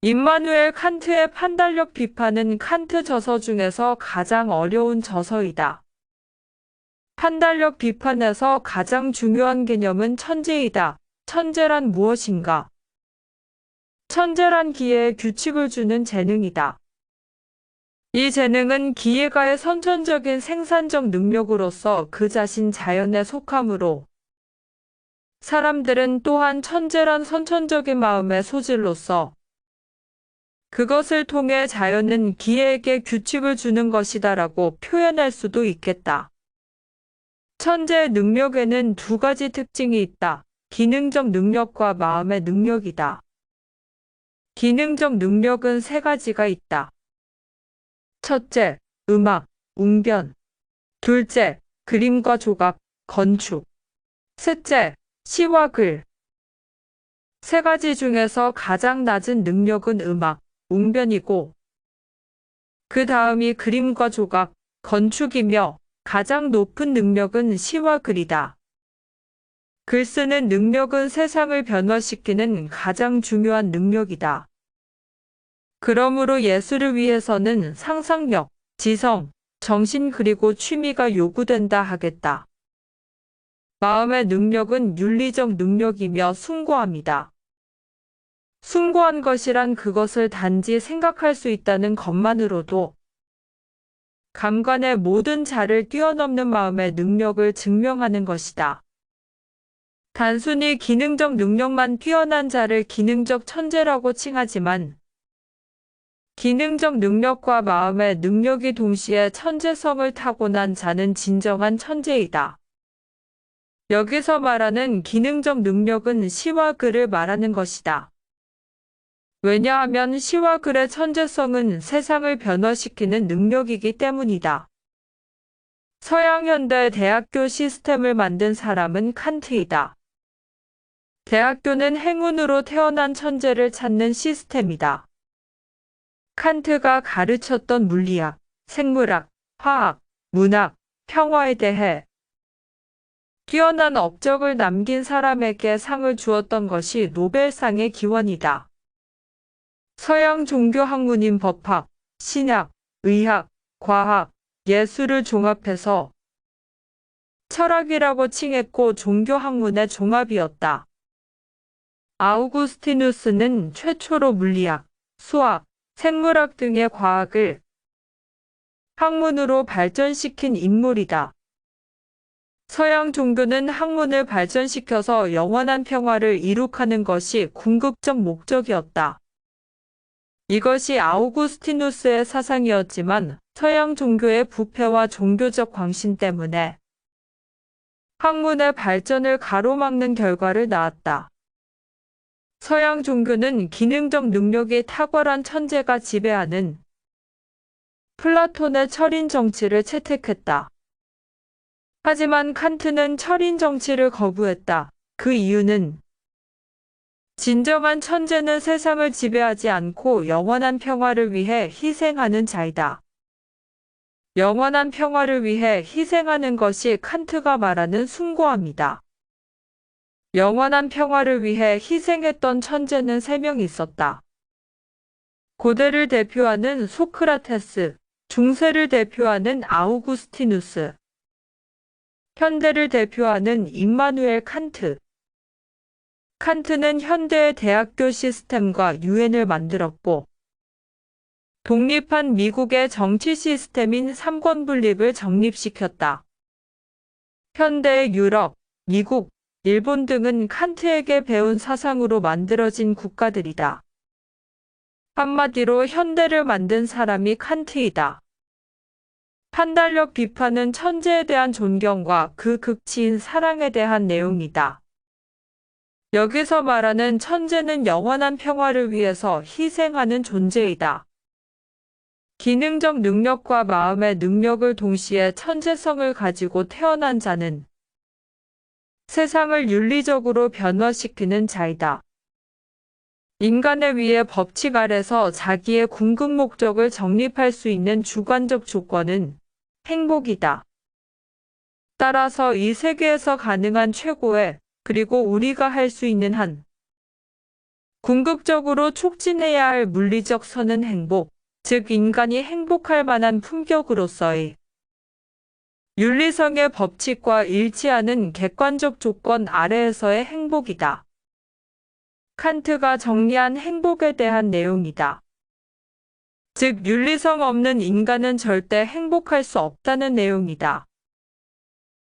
임마누엘 칸트의 판단력 비판은 칸트 저서 중에서 가장 어려운 저서이다. 판단력 비판에서 가장 중요한 개념은 천재이다. 천재란 무엇인가? 천재란 기회에 규칙을 주는 재능이다. 이 재능은 기예가의 선천적인 생산적 능력으로서 그 자신 자연에 속하므로 사람들은 또한 천재란 선천적인 마음의 소질로서 그것을 통해 자연은 기예에게 규칙을 주는 것이다라고 표현할 수도 있겠다. 천재의 능력에는 두 가지 특징이 있다. 기능적 능력과 마음의 능력이다. 기능적 능력은 세 가지가 있다. 첫째, 음악, 웅변. 둘째, 그림과 조각, 건축. 셋째, 시와 글. 세 가지 중에서 가장 낮은 능력은 음악, 웅변이고 그 다음이 그림과 조각, 건축이며 가장 높은 능력은 시와 글이다. 글 쓰는 능력은 세상을 변화시키는 가장 중요한 능력이다. 그러므로 예술을 위해서는 상상력, 지성, 정신 그리고 취미가 요구된다 하겠다. 마음의 능력은 윤리적 능력이며 숭고함이다. 숭고한 것이란 그것을 단지 생각할 수 있다는 것만으로도 감관의 모든 자를 뛰어넘는 마음의 능력을 증명하는 것이다. 단순히 기능적 능력만 뛰어난 자를 기능적 천재라고 칭하지만 기능적 능력과 마음의 능력이 동시에 천재성을 타고난 자는 진정한 천재이다. 여기서 말하는 기능적 능력은 시와 글을 말하는 것이다. 왜냐하면 시와 글의 천재성은 세상을 변화시키는 능력이기 때문이다. 서양 현대 대학교 시스템을 만든 사람은 칸트이다. 대학교는 행운으로 태어난 천재를 찾는 시스템이다. 칸트가 가르쳤던 물리학, 생물학, 화학, 문학, 평화에 대해 뛰어난 업적을 남긴 사람에게 상을 주었던 것이 노벨상의 기원이다. 서양 종교 학문인 법학, 신학, 의학, 과학, 예술을 종합해서 철학이라고 칭했고 종교 학문의 종합이었다. 아우구스티누스는 최초로 물리학, 수학, 생물학 등의 과학을 학문으로 발전시킨 인물이다. 서양 종교는 학문을 발전시켜서 영원한 평화를 이룩하는 것이 궁극적 목적이었다. 이것이 아우구스티누스의 사상이었지만 서양 종교의 부패와 종교적 광신 때문에 학문의 발전을 가로막는 결과를 낳았다. 서양 종교는 기능적 능력이 탁월한 천재가 지배하는 플라톤의 철인 정치를 채택했다. 하지만 칸트는 철인 정치를 거부했다. 그 이유는 진정한 천재는 세상을 지배하지 않고 영원한 평화를 위해 희생하는 자이다. 영원한 평화를 위해 희생하는 것이 칸트가 말하는 숭고함이다. 영원한 평화를 위해 희생했던 천재는 3명 있었다. 고대를 대표하는 소크라테스, 중세를 대표하는 아우구스티누스, 현대를 대표하는 임마누엘 칸트. 칸트는 현대의 대학교 시스템과 유엔을 만들었고 독립한 미국의 정치 시스템인 삼권 분립을 정립시켰다. 현대의 유럽, 미국, 일본 등은 칸트에게 배운 사상으로 만들어진 국가들이다. 한마디로 현대를 만든 사람이 칸트이다. 판단력 비판은 천재에 대한 존경과 그 극치인 사랑에 대한 내용이다. 여기서 말하는 천재는 영원한 평화를 위해서 희생하는 존재이다. 기능적 능력과 마음의 능력을 동시에 천재성을 가지고 태어난 자는 세상을 윤리적으로 변화시키는 자이다. 인간의 위의 법칙 아래서 자기의 궁극 목적을 정립할 수 있는 주관적 조건은 행복이다. 따라서 이 세계에서 가능한 최고의 그리고 우리가 할 수 있는 한 궁극적으로 촉진해야 할 물리적 선은 행복, 즉 인간이 행복할 만한 품격으로서의 윤리성의 법칙과 일치하는 객관적 조건 아래에서의 행복이다. 칸트가 정리한 행복에 대한 내용이다. 즉, 윤리성 없는 인간은 절대 행복할 수 없다는 내용이다.